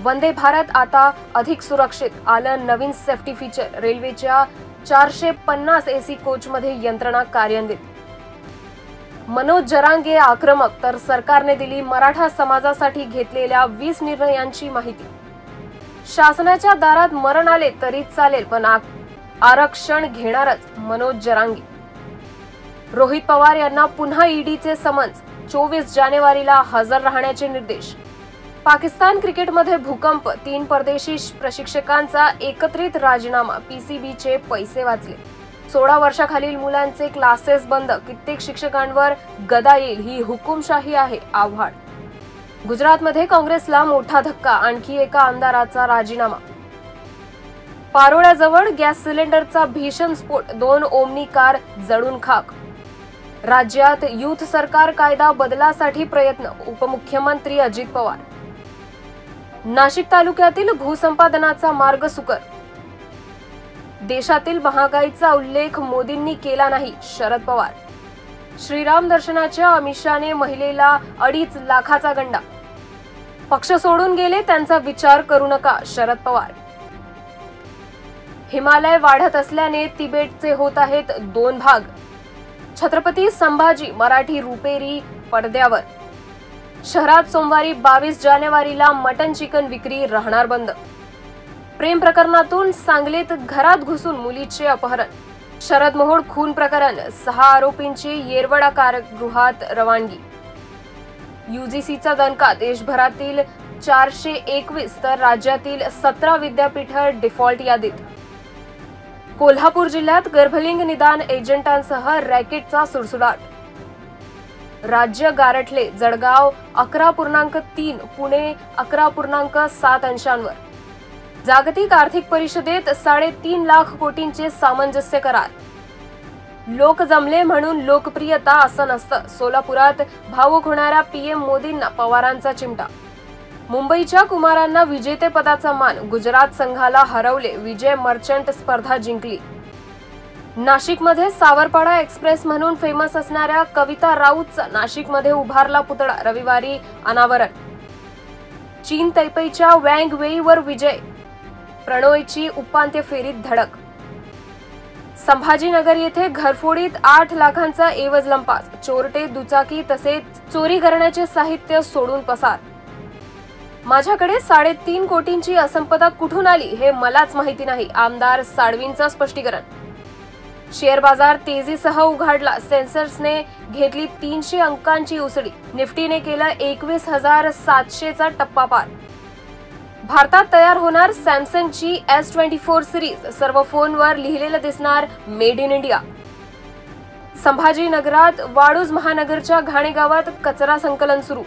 वंदे भारत आता अधिक सुरक्षित, आलं नवीन सेफ्टी फीचर, रेल्वेच्या 450 एसी कोचमध्ये यंत्रणा कार्यान्वित। मनोज जरांगे आक्रमक, तर सरकारने दिली मराठा समाजासाठी घेतलेल्या 20 निर्णयांची माहिती। शासनाच्या दारात मरण आले तरी चालेल पण आरक्षण घेणारच, मनोज जरांगे। रोहित पवार यांना पुन्हा ईडीचे समन्स, 24 जानेवारीला हजर राहण्याचे निर्देश। पाकिस्तान क्रिकेटमध्ये भूकंप, 3 परदेशी प्रशिक्षकांचा एकत्रित राजीनामा, पीसीबीचे पैसे वाचले। 16 वर्षाखालील मुलांचे क्लासेस बंद, कित्येक शिक्षकांवर गदा येईल, ही हुकुमशाही आहे, आव्हाड। गुजरातमध्ये काँग्रेसला मोठा धक्का, आणखी एका आमदाराचा राजीनामा। पारोळ्याजवळ गॅस सिलेंडरचा भीषण स्फोट, 2 ओमनी कार जळून खाक। राज्यात युथ सरकार कायदा बदलासाठी प्रयत्न, उपमुख्यमंत्री अजित पवार। नाशिक तालुक्यातील भूसंपादनाचा मार्ग सुकर, देशातील महागाईचा उल्लेख मोदींनी केला नाही, शरद पवार। श्रीराम दर्शनाच्या आमिषाने महिलेला 2.5 लाखाचा गंडा, पक्ष सोडून गेले त्यांचा विचार करू नका, शरद पवार। हिमालय वाढत असल्याने तिबेटचे होत आहेत 2 भाग, छत्रपती संभाजी मराठी रुपेरी पडद्यावर। शहरात सोमवारी 22 जानेवारीला मटन चिकन विक्री राहणार बंद। प्रेम प्रकरणातून सांगलीत घरात घुसून मुलीचे अपहरण, शरद मोहोळ खून प्रकरण, 6 आरोपींची येरवडा कारागृहात रवानगी। यूजीसीचा दणका, देशभरातील 421 तर राज्यातील 17 विद्यापीठ डिफॉल्ट यादीत। कोल्हापूर जिल्ह्यात गर्भलिंग निदान एजंटांसह रॅकेटचा सुळसुळाट, राज्य गारठले, जळगाव 11.3, पुणे 11.7 अंशांवर। जागतिक आर्थिक परिषदेत 3.5 लाख कोटींचे सामंजस्य करार, लोक जमले म्हणून लोकप्रियता असं नसतं, सोलापुरात भावुक होणाऱ्या पीएम मोदींना पवारांचा चिमटा। मुंबईच्या कुमारांना विजेतेपदाचा मान, गुजरात संघाला हरवले, विजय मर्चंट स्पर्धा जिंकली। नाशिकमध्ये सावरपाडा एक्सप्रेस म्हणून फेमस असणाऱ्या कविता राऊतचा नाशिकमध्ये उभारला पुतळा, रविवारी अनावरण। चीन तैपैच्या वँग वेईवर विजय, प्रणोयची उपांत्य फेरीत धडक। संभाजीनगर येथे घरफोडीत 8 लाखांचा एवज लंपास, चोरटे दुचाकी तसेच चोरी करण्याचे साहित्य सोडून पसार। माझ्याकडे 3.5 कोटींची असंपदा कुठून आली हे मलाच माहिती नाही, आमदार साळवींचं स्पष्टीकरण। शेअर बाजार तेजीसह उघडला, सेन्सेक्सने घेतली 300 अंकांची उसळी, निफ्टीने केला 21,700चा टप्पा पार। भारतात तयार होणार सॅमसंगची S24 सिरीज, सर्व फोनवर लिहिलेलं दिसणार मेड इन इंडिया। संभाजीनगरात वाळूज महानगरच्या घाणेगावात कचरा संकलन सुरू,